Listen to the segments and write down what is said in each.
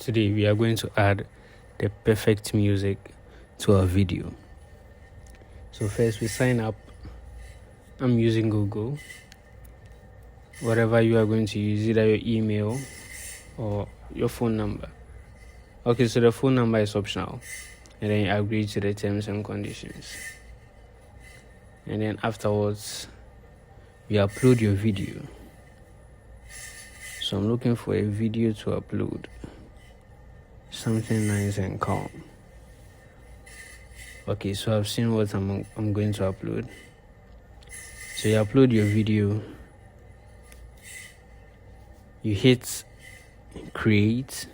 Today we are going to add the perfect music to our video. So first we sign up. I'm using Google. Whatever you are going to use, either your email or your phone number. Okay, so the phone number is optional, and then you agree to the terms and conditions. And then afterwards, you upload your video. So I'm looking for a video to upload. Something nice and calm. Okay, so I've seen what I'm going to upload. So you upload your video. You hit create.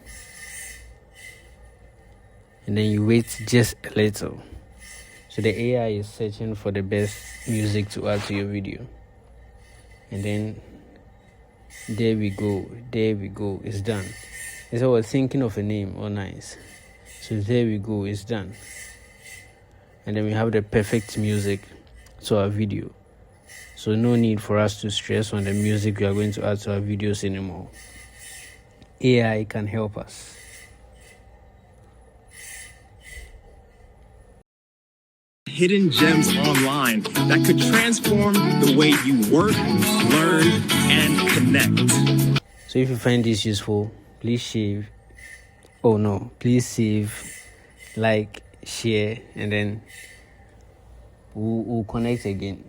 And then you wait just a little. So the AI is searching for the best music to add to your video. And then there we go, it's done. It's I was thinking of a name, nice. So there we go, it's done. And then we have the perfect music to our video. So no need for us to stress on the music we are going to add to our videos anymore. AI can help us. Hidden gems online that could transform the way you work, learn, and connect. So if you find this useful, please save, like, share, and then we'll connect again.